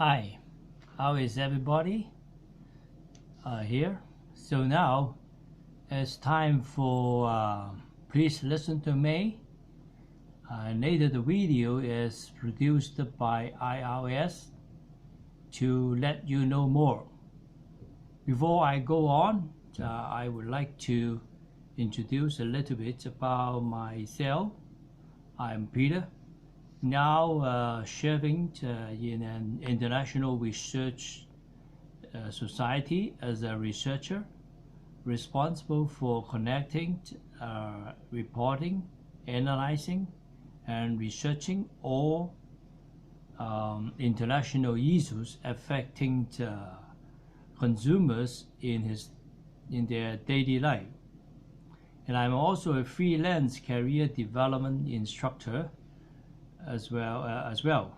Hi, how is everybody here? So now it's time for Please Listen to Me. Later the video is produced by iOS to let you know more. Before I go on, I would like to introduce a little bit about myself. I'm Peter, now serving in an international research society as a researcher responsible for connecting, reporting, analyzing, and researching all international issues affecting consumers in their daily life. And I'm also a freelance career development instructor as well.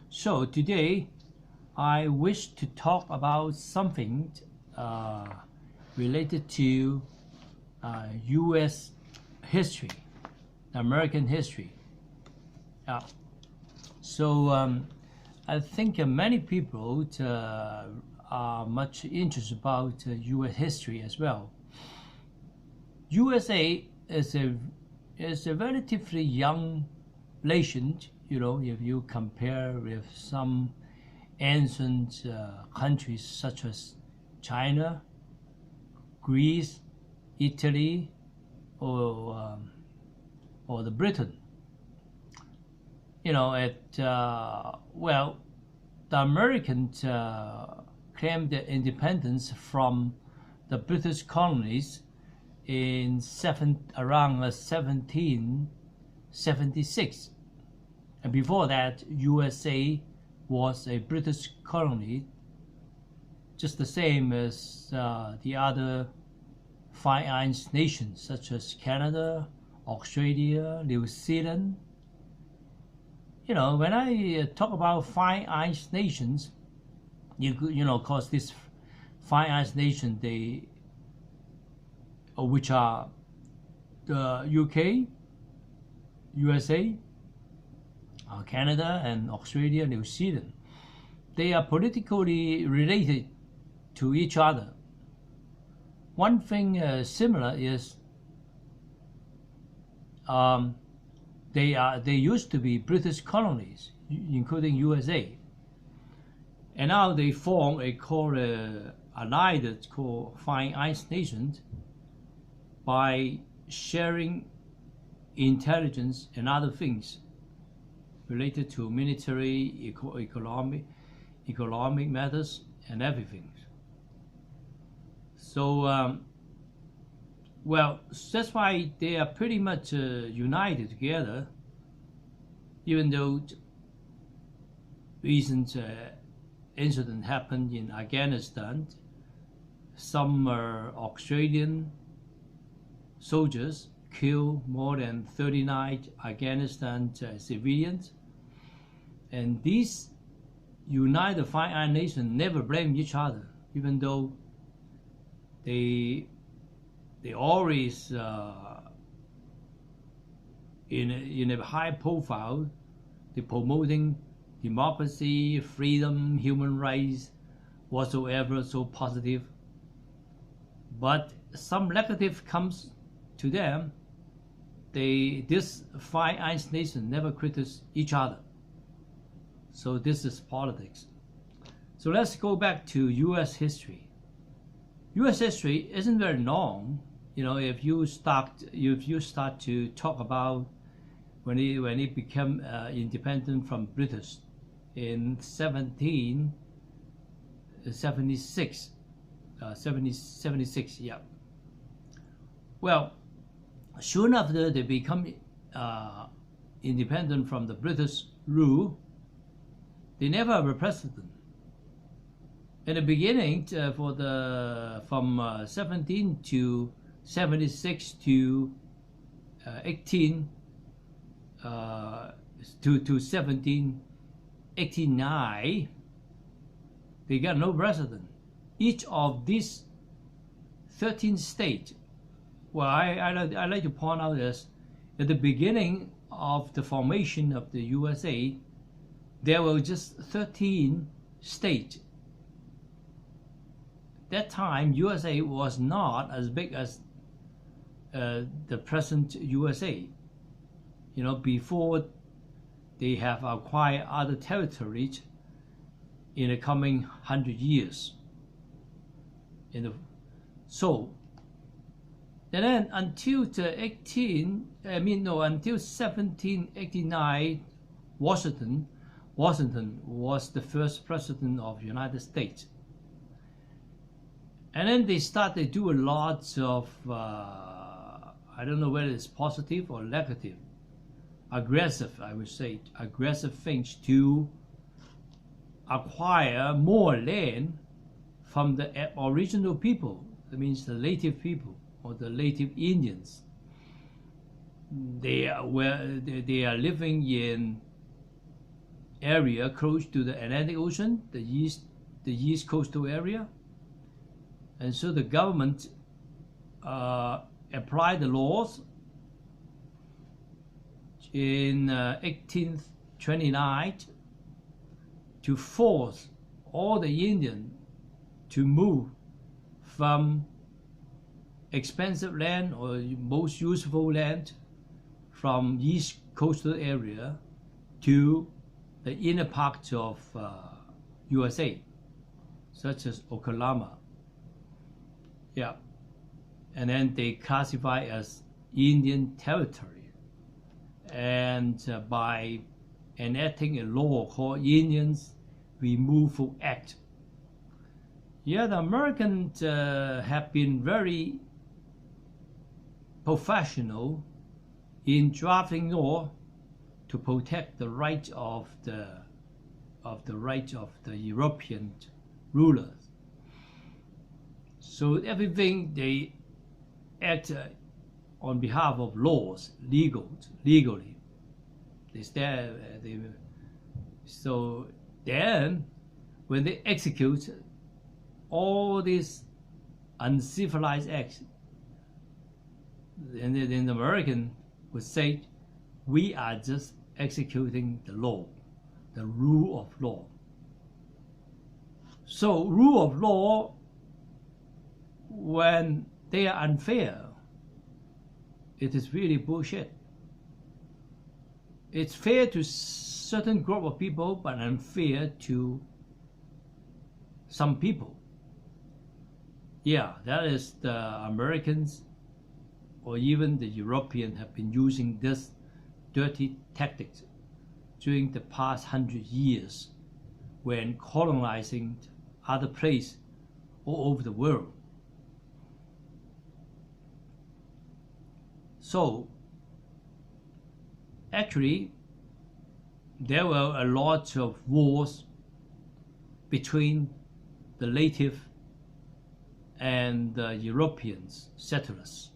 So today I wish to talk about something related to U.S. history, American history. So I think many people are much interested about U.S. history as well. USA is a relatively young nation, you know, if you compare with some ancient countries such as China, Greece, Italy, or the Britain. You know, well, the Americans claimed their independence from the British colonies in around 1776, and before that, USA was a British colony, just the same as the other Five Eyes nations such as Canada, Australia, New Zealand. You know, when I talk about Five Eyes nations, you know, cause this Five Eyes nation, which are the UK, USA, Canada, and Australia, New Zealand, they are politically related to each other. One thing similar is they used to be British colonies, including USA, and now they form allied called Five Eyes nations by sharing intelligence and other things related to military, economic matters, and everything. So, well, that's why they are pretty much united together, even though recent incident happened in Afghanistan. Some Australian soldiers killed more than 39 Afghanistan civilians, and these united Five Eyes nations never blame each other, even though they always in a high profile, they promoting democracy, freedom, human rights, whatsoever, so positive. But some negative comes to them. This Five Eyes nation never criticize each other. So this is politics. So let's go back to U.S. history. U.S. history isn't very long. You know, if you start to talk about when it became independent from British in 1776, 76, yeah. Well, soon after they become independent from the British rule, they never have a president. In the beginning, from 17 to 76 to 18 to 1789, they got no president. Each of these 13 states. Well, I like to point out this: at the beginning of the formation of the USA, there were just 13 states. That time, USA was not as big as the present USA. You know, before they have acquired other territories in the coming 100 years. So, and then until until 1789, Washington was the first president of the United States. And then they started to do a lot of, I don't know whether it's positive or negative, aggressive, I would say, aggressive things to acquire more land from the original people. That means the native people or the native Indians. They are living in area close to the Atlantic Ocean, the east coastal area, and so the government applied the laws in 1829 to force all the Indians to move from expensive land or most useful land from east coastal area to the inner parts of USA, such as Oklahoma. Yeah, and then they classify as Indian territory, and by enacting a law called Indians Removal Act. Yeah, the Americans have been very professional in drafting law to protect the rights of the European rulers. So everything they act on behalf of laws, legally. So then, when they execute all these uncivilized acts, and then the American would say, we are just executing the law, the rule of law. So rule of law, when they are unfair, it is really bullshit. It's fair to certain group of people, but unfair to some people. Yeah, that is the Americans or even the Europeans have been using this dirty tactics during the past 100 years when colonizing other places all over the world. So actually there were a lot of wars between the native and the European settlers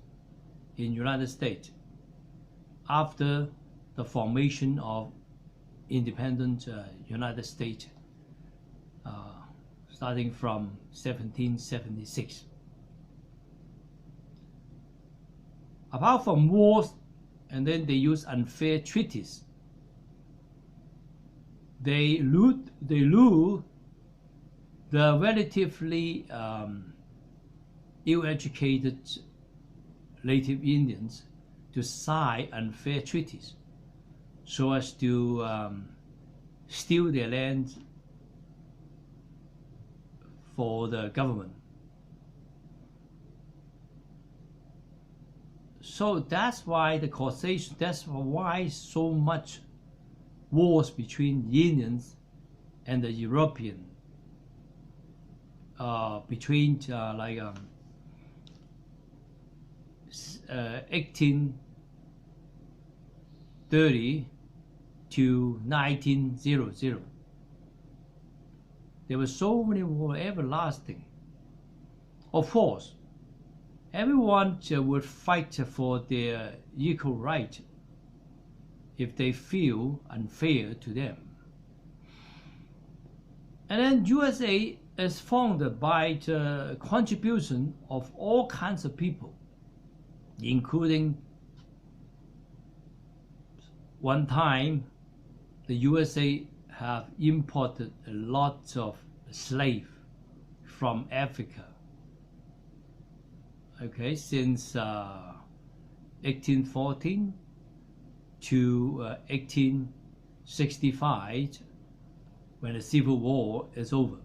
in United States after the formation of independent United States starting from 1776. Apart from wars, and then they use unfair treaties. They lure the relatively ill-educated native Indians to sign unfair treaties so as to steal their land for the government. So that's why the causation, that's why so much wars between Indians and the European, between 1830 to 1900. There were so many wars, everlasting. Of course, everyone would fight for their equal right if they feel unfair to them. And then USA is founded by the contribution of all kinds of people, including one time the USA have imported a lot of slaves from Africa. Okay, since 1814 to 1865, when the Civil War is over.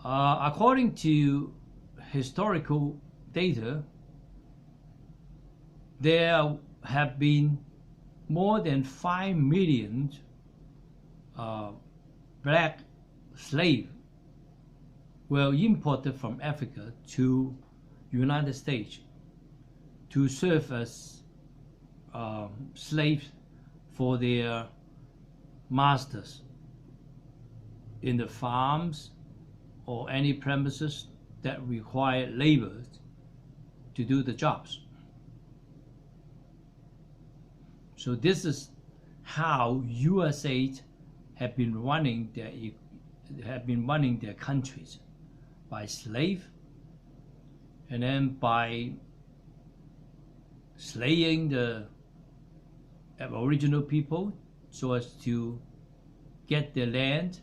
According to historical data, there have been more than 5 million black slaves were imported from Africa to United States to serve as slaves for their masters in the farms or any premises that require laborers to do the jobs. So this is how USA have been running their countries, by slave, and then by slaying the Aboriginal people so as to get their land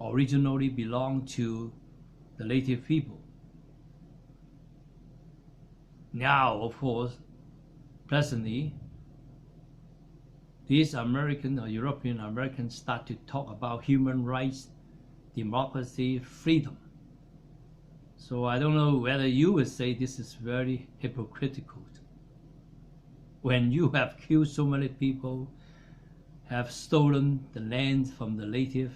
originally belonged to the native people. Now, of course, presently, these American or European Americans start to talk about human rights, democracy, freedom. So I don't know whether you would say this is very hypocritical. When you have killed so many people, have stolen the land from the native,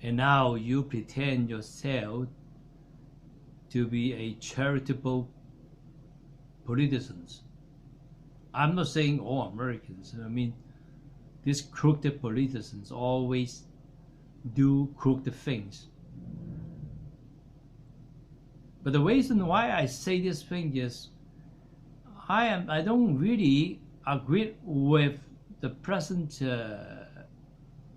and now you pretend yourself to be a charitable politicians. I'm not saying all Americans. I mean, these crooked politicians always do crooked things. But the reason why I say this thing is I don't really agree with the present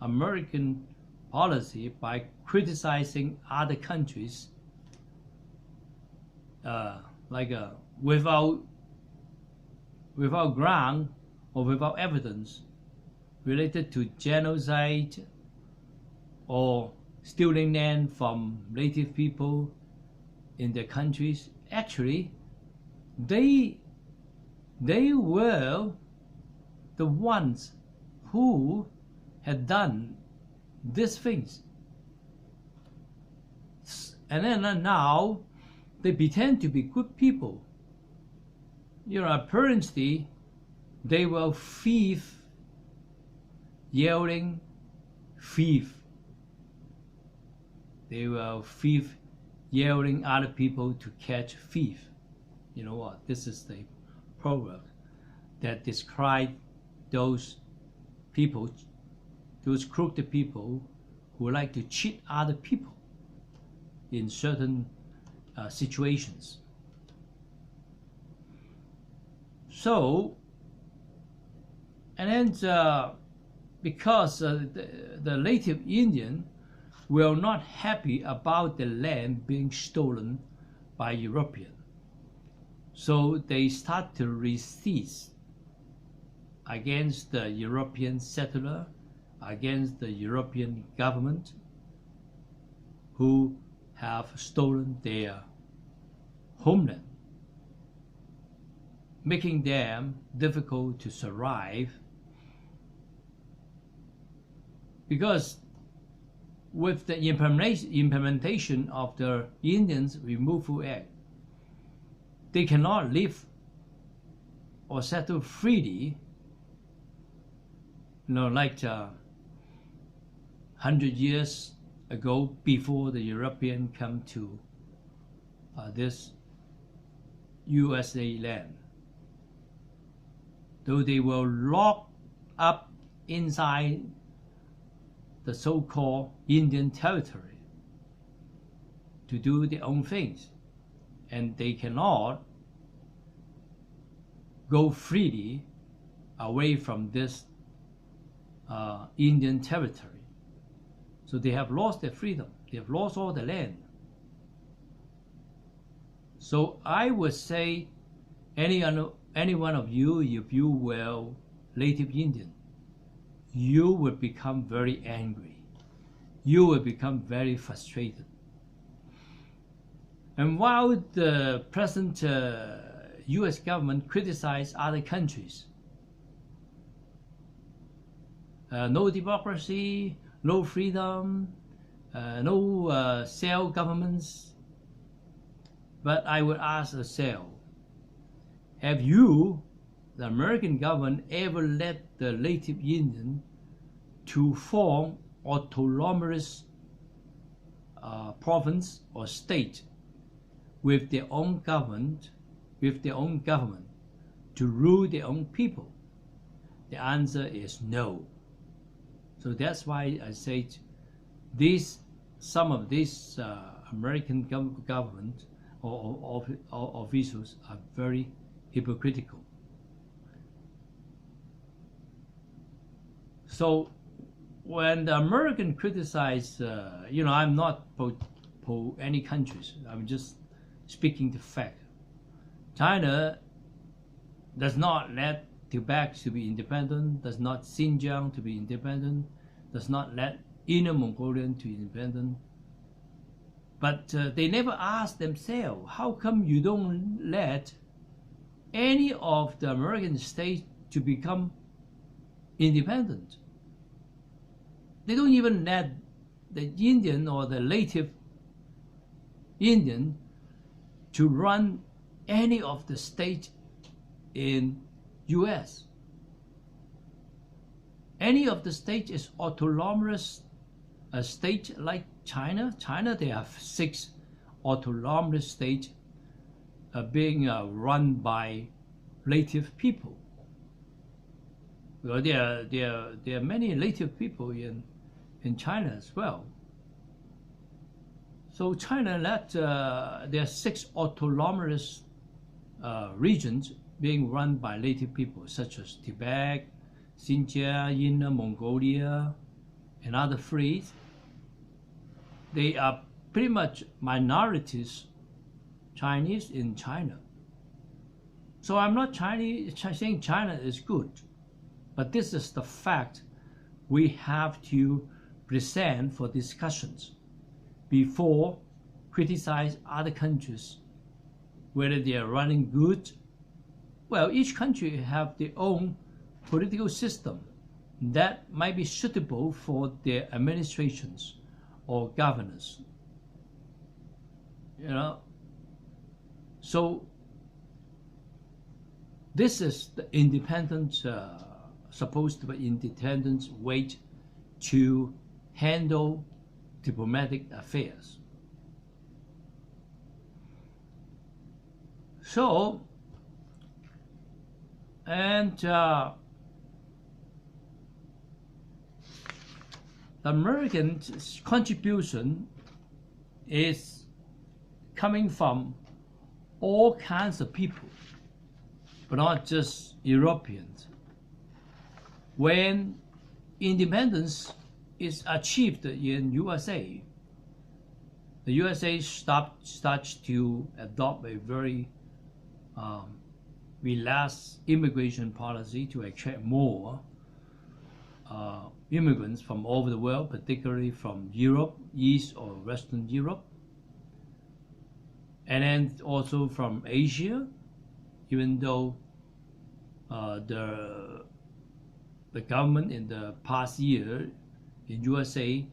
American policy by criticizing other countries without ground or without evidence related to genocide or stealing land from native people in their countries. Actually, they were the ones who had done these things, and then now they pretend to be good people. You know, apparently they were thief, yelling thief. They were thief, yelling other people to catch thief. You know what? This is the proverb that describes those people, those crooked people who like to cheat other people in certain situations. So, and then because the native Indian were not happy about the land being stolen by European, so they start to resist against the European settler, against the European government who have stolen their homeland, making them difficult to survive. Because with the implementation of the Indians Removal Act, they cannot live or settle freely, you know, like 100 years ago, before the European come to this USA land. Though they were locked up inside the so-called Indian territory to do their own things, and they cannot go freely away from this Indian territory. So they have lost their freedom. They have lost all the land. So I would say any one of you, if you will native Indian, you will become very angry. You will become very frustrated. And while the present US government criticizes other countries, no democracy, no freedom, no self-governments, but I would ask yourself, have you, the American government, ever let the native Indian to form autonomous province or state with their own government, to rule their own people? The answer is no. So that's why I said some of these American government or officials are very hypocritical. So when the American criticize, I'm not for any countries, I'm just speaking the fact. China does not let Tibet to be independent, does not Xinjiang to be independent, does not let Inner Mongolian to be independent. But they never ask themselves, how come you don't let any of the American states to become independent? They don't even let the Indian or the native Indian to run any of the states in US. Any of the states is autonomous state like China. China, they have 6 autonomous states being run by native people. Well, there are many native people in China as well. So China let there are 6 autonomous regions being run by native people, such as Tibet, Xinjiang, Inner Mongolia, and other frees. They are pretty much minorities Chinese in China. So I'm not saying China is good, but this is the fact we have to present for discussions before criticize other countries whether they are running good. Well, each country have their own political system that might be suitable for their administrations or governors. So this is the independent, supposed to be independent way to handle diplomatic affairs. So, and the American contribution is coming from all kinds of people, but not just Europeans. When independence is achieved in USA, the USA starts to adopt a very relaxed immigration policy to attract more immigrants from all over the world, particularly from Europe, East or Western Europe, and then also from Asia, even though the government in the past year in USA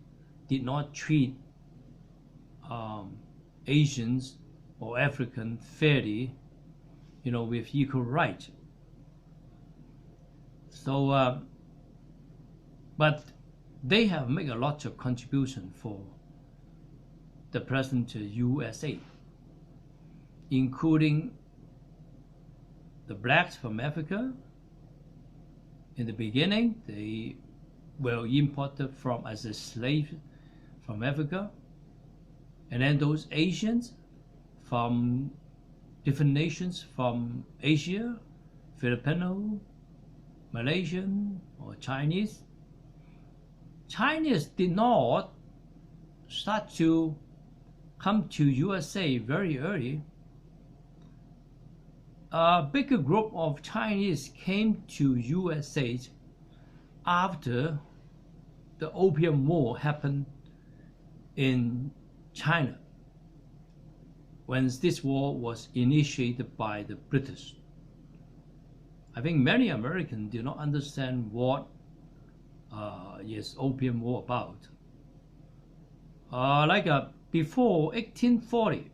did not treat Asians or African fairly, with equal right. So, but they have made a lot of contribution for the present USA, including the blacks from Africa. In the beginning, they were imported as a slave from Africa, and then those Asians from different nations from Asia, Filipino, Malaysian, or Chinese. Chinese did not start to come to USA very early. a bigger group of Chinese came to USA after the Opium War happened in China, when this war was initiated by the British. I think many Americans do not understand what is Opium War about. Before 1840,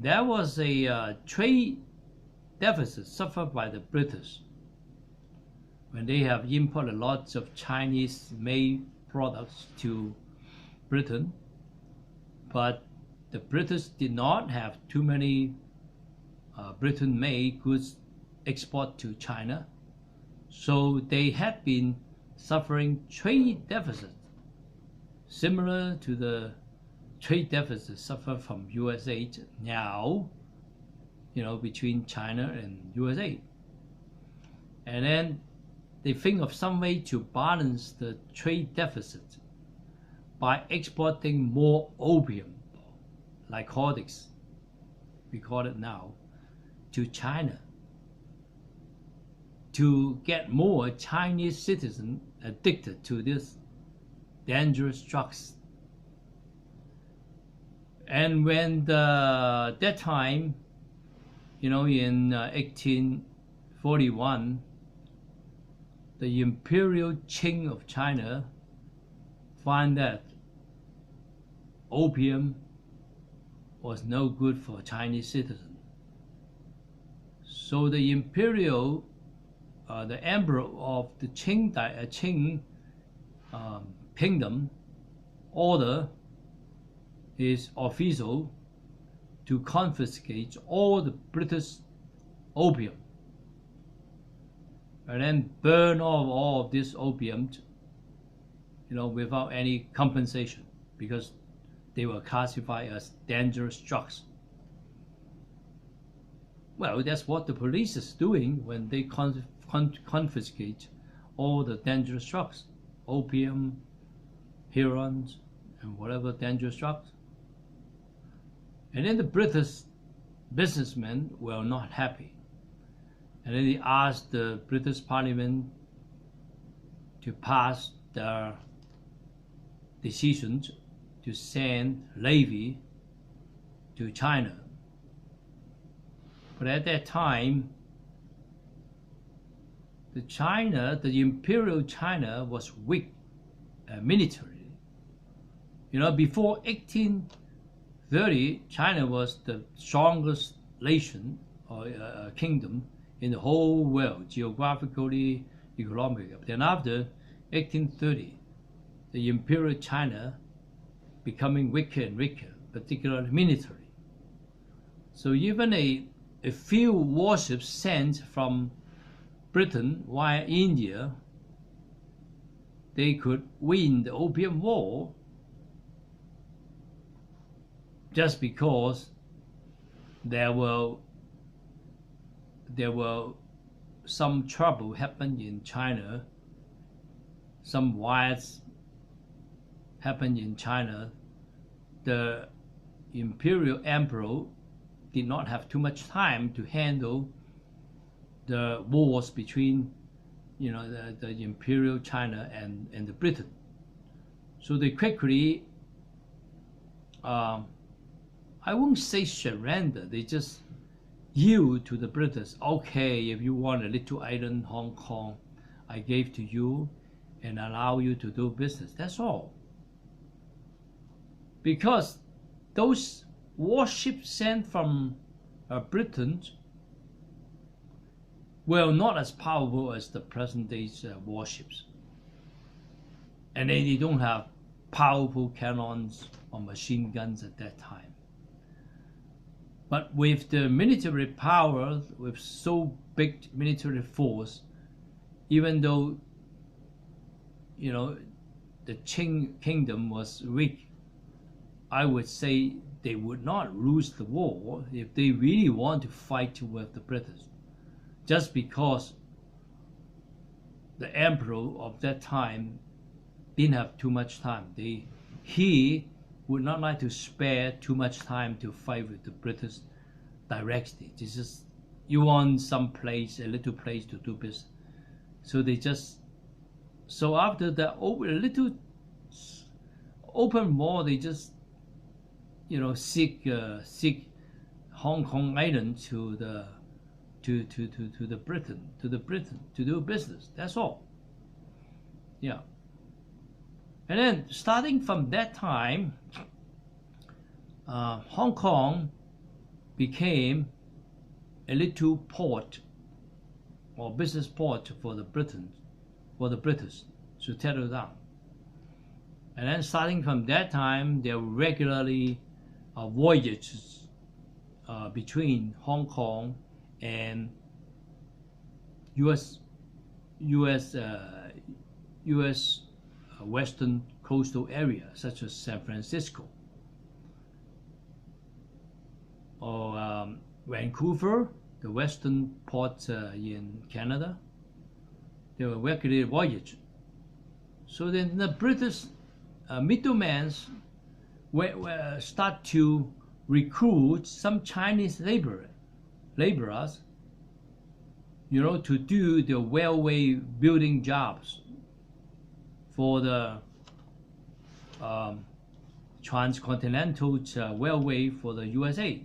there was a trade deficit suffered by the British when they have imported lots of Chinese-made products to Britain, but the British did not have too many Britain-made goods export to China, so they had been suffering trade deficit similar to the trade deficit suffered from USA now, between China and USA. And then they think of some way to balance the trade deficit by exporting more opium, narcotics, we call it now, to China, to get more Chinese citizens addicted to this dangerous drugs. And when that time, in 1841, the Imperial Qing of China found that opium was no good for Chinese citizens. So the Imperial, the Emperor of the Qing Kingdom ordered his official to confiscate all the British opium and then burn off all of this opium, without any compensation, because they were classified as dangerous drugs. Well, that's what the police is doing when they confiscate all the dangerous drugs, opium, heroin, and whatever dangerous drugs. And then the British businessmen were not happy. And then they asked the British Parliament to pass their decisions to send levy to China. But at that time, the Imperial China was weak militarily. Before 1830, China was the strongest nation or kingdom in the whole world, geographically, economically. Then after 1830, the Imperial China becoming weaker and weaker, particularly militarily. So even a few warships sent from Britain via India, they could win the Opium War just because there were some trouble happened in China, some riots happened in China. The Imperial Emperor did not have too much time to handle the wars between the Imperial China and the Britain. So they quickly, I won't say surrender, they just yield to the British. Okay, if you want a little island, Hong Kong, I gave to you and allow you to do business. That's all. Because those warships sent from Britain were not as powerful as the present day's warships. And they don't have powerful cannons or machine guns at that time. But with the military power, with so big military force, even though the Qing Kingdom was weak, I would say they would not lose the war if they really want to fight with the British. Just because the emperor of that time didn't have too much time. He would not like to spare too much time to fight with the British directly. It's just you want some place, a little place to do business. So they just, so after the little open mall, they just, you know, seek Hong Kong Island to Britain to do business. That's all. Yeah. And then starting from that time, Hong Kong became a little port or business port for the British to settle down. And then starting from that time, there were regularly voyages between Hong Kong and U.S. Western coastal area, such as San Francisco or Vancouver, the western port in Canada. There were regular voyages. So then the British middlemen start to recruit some Chinese laborers, you know, to do the railway building jobs for the transcontinental railway for the USA.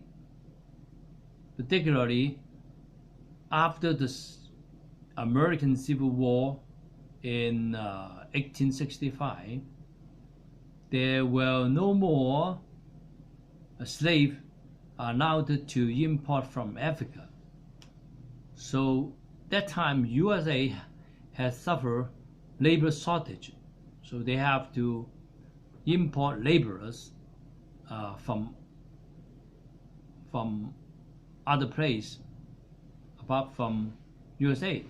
Particularly after the American Civil War in 1865, there were no more slaves allowed to import from Africa. So that time USA has suffered labor shortage, so they have to import laborers from other place apart from USA.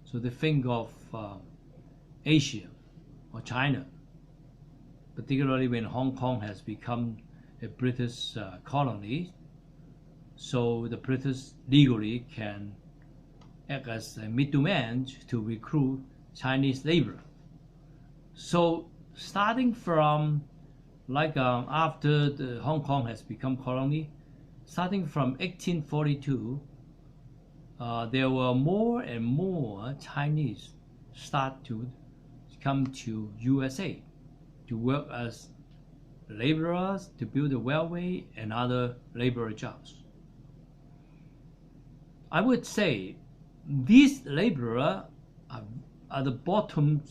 So they think of Asia or China, particularly when Hong Kong has become a British colony. So the British legally can act as a middleman to recruit Chinese labor. So starting from like after the Hong Kong has become colony, starting from 1842, there were more and more Chinese start to come to USA to work as laborers, to build a railway and other labor jobs. I would say these laborers are the bottom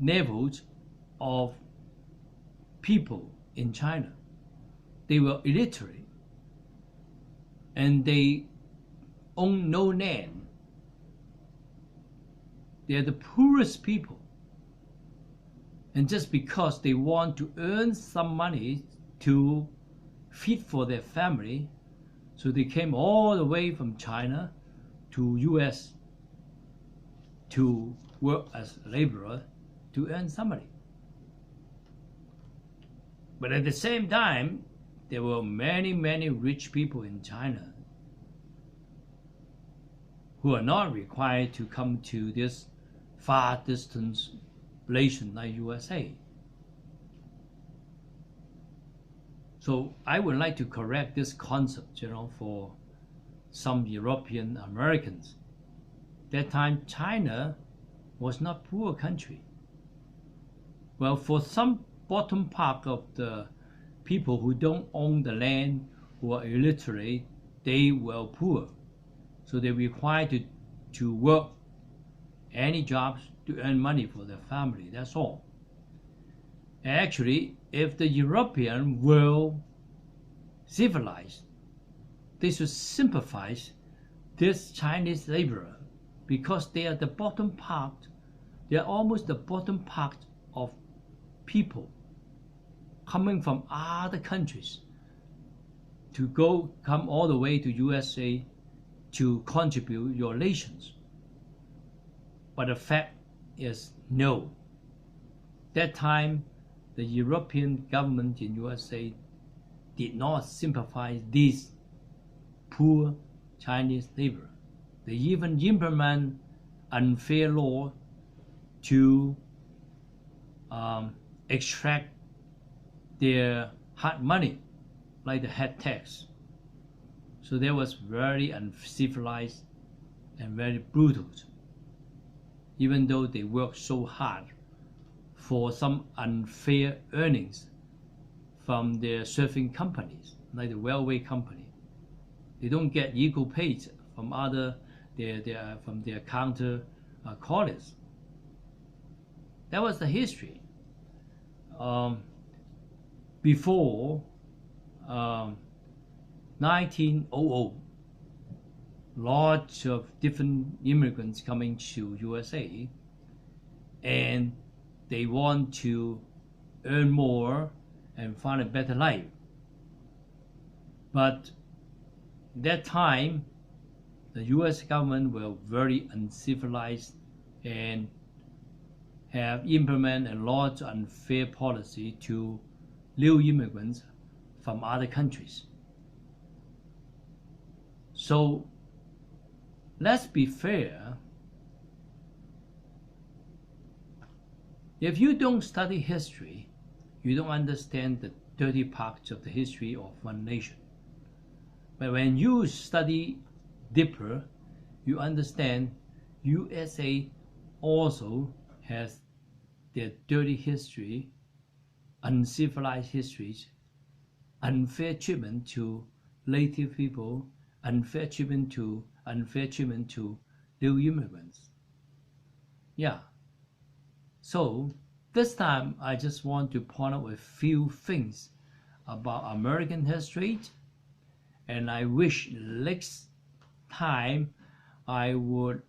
levels of people in China. They were illiterate and they own no land. They are the poorest people. And just because they want to earn some money to feed for their family, so they came all the way from China to US to work as laborer to earn some money. But at the same time, there were many rich people in China who are not required to come to this far distance nation like USA. So I would like to correct this concept, you know, for some European Americans. That time China was not a poor country. Well, for some bottom part of the people who don't own the land, who are illiterate, they were poor. So they required to work any jobs to earn money for their family, that's all. Actually, if the European were civilized, they should sympathize this Chinese laborer because they are the bottom part, they are almost the bottom part of people coming from other countries to come all the way to USA to contribute your nations. But the fact is no. That time, the European government in USA did not sympathize these poor Chinese labor. They even implement unfair law to extract their hard money like the head tax. So that was very uncivilized and very brutal, even though they worked so hard for some unfair earnings from their serving companies, like the railway company. They don't get equal pay from their counter colleagues. That was the history. Before 1900, lots of different immigrants coming to USA, and they want to earn more and find a better life. But that time, the US government were very uncivilized and have implemented a lot of unfair policy to new immigrants from other countries. So let's be fair. If you don't study history, you don't understand the dirty parts of the history of one nation. But when you study deeper, you understand USA also has their dirty history, uncivilized histories, unfair treatment to native people, unfair treatment to new immigrants. Yeah. So this time I just want to point out a few things about American history, and I wish next time I would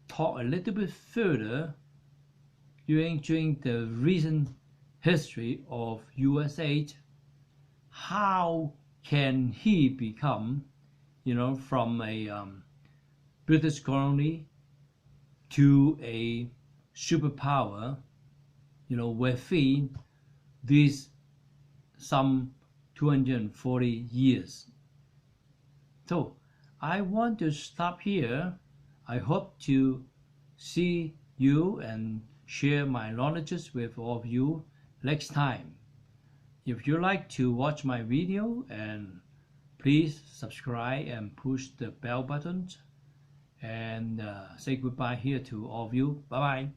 talk a little bit further during the recent history of USA. How can he become, from a British colony to a superpower, within these some 240 years. So I want to stop here. I hope to see you and share my knowledge with all of you next time. If you like to watch my video, and please subscribe and push the bell button, and say goodbye here to all of you. Bye bye.